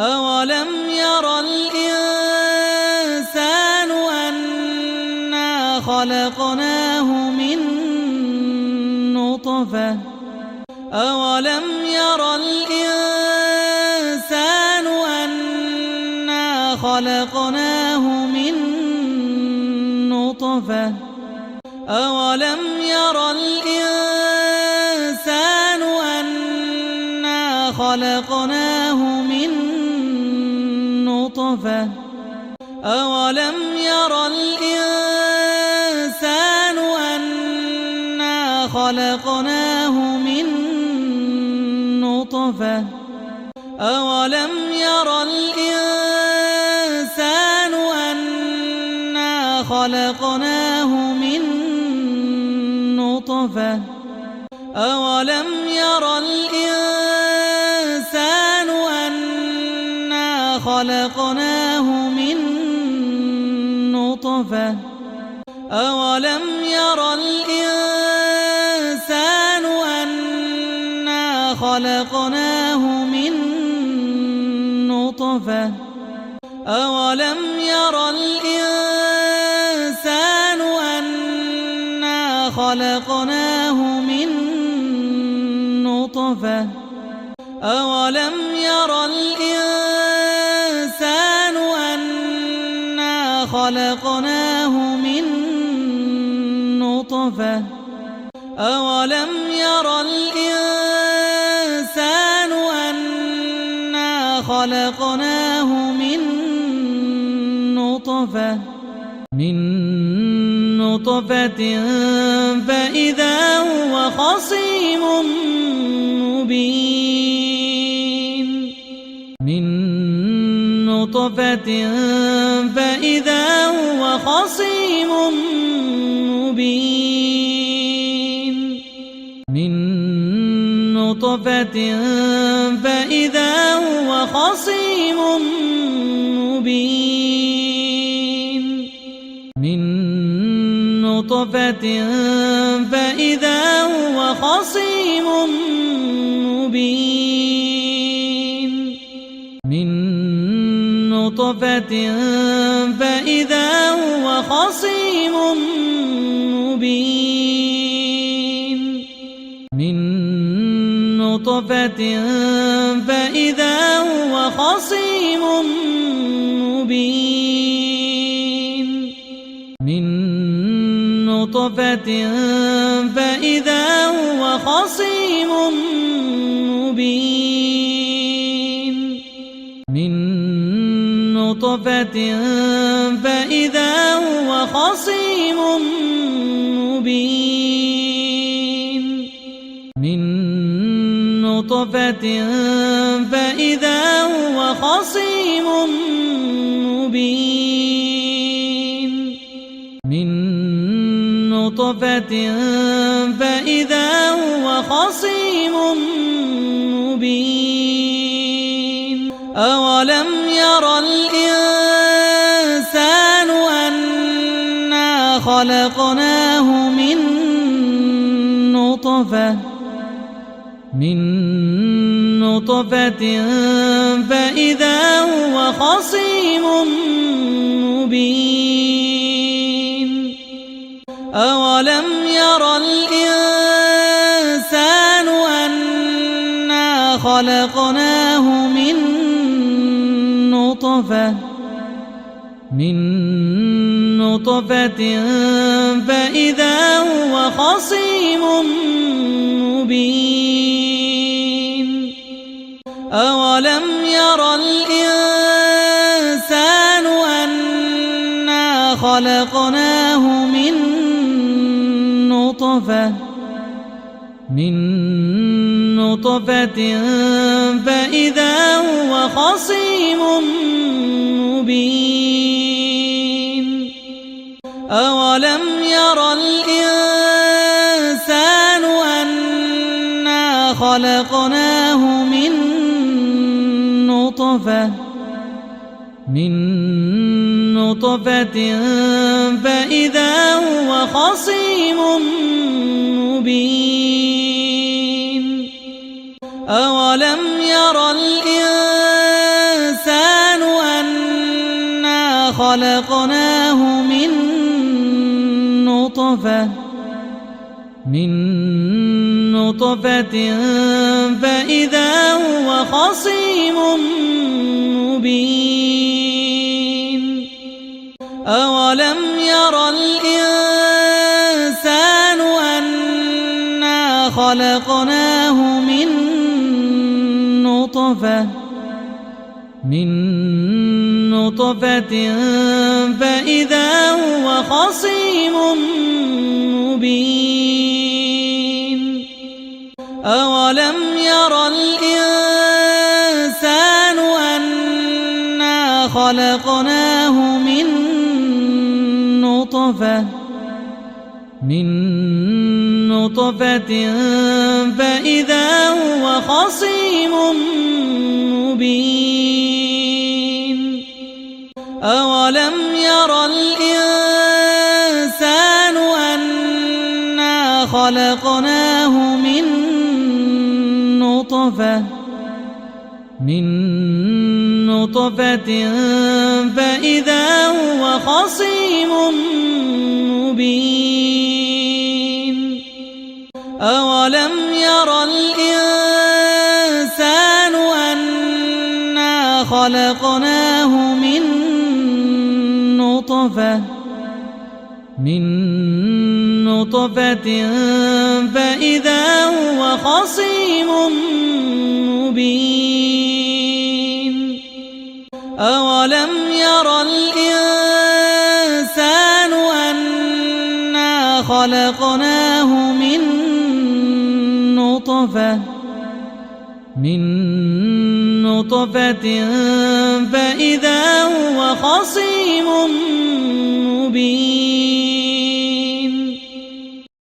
أولم ير الإنسان أنا خلقناه من نطفة أولم ير الإنسان أنا خلقناه من نطفة أولم ير الإنسان أنا خلقناه من نطفة أولم ير الإنسان أنا خلقناه من نطفة أولم ير الإنسان أنا خلقناه من نطفة أولم ير الإنسان أنا خلقناه من نطفة أولم ير الإنسان أنا خلقناه من نطفة أولم ير الإنسان أنا خلقناه من نطفة أولم ير الإنسان أنا خلقناه من نطفة أولم ير الإنسان أنا خلقناه من نطفة فإذا هو خصيم مبين من نطفة فإذا هو خصيم مبين من نطفة فإذا هو خصيم مبين من نطفة فإذا هو خصيم مبين من نطفة فإذا هو خصيم مبين من نطفة فإذا هو خصيم مبين من نطفة فإذا هو خصيم مبين من نطفة فإذا هو خصيم مبين من نطفة فإذا هو خصيم مبين من نطفة فإذا هو خصيم مبين أولم ير الإنسان أنا خلقناه من نطفة فإذا هو خصيم مبين أولم ير الإنسان أنا خلقناه من نطفة فإذا هو خصيم مبين أولم ير الإنسان أنا خلقناه من نطفة فإذا هو خصيم مبين أولم ير الإنسان أنا خلقناه من نطفة فإذا هو خصيم مبين أولم ير الإنسان خلقناه من نطفة فإذا هو خصيم مبين أولم ير الإنسان أنا خلقناه من نطفة فإذا هو خصيم مبين أولم ير الإنسان أنا خلقناه من نطفة فإذا هو خصيم مبين أولم ير الإنسان أنا خلقناه من نطفة فإذا هو خصيم مبين أولم ير الإنسان أنا خلقناه من نطفة فإذا هو خصيم مبين أولم ير الإنسان أنا خلقناه من نطفة فإذا هو خصيم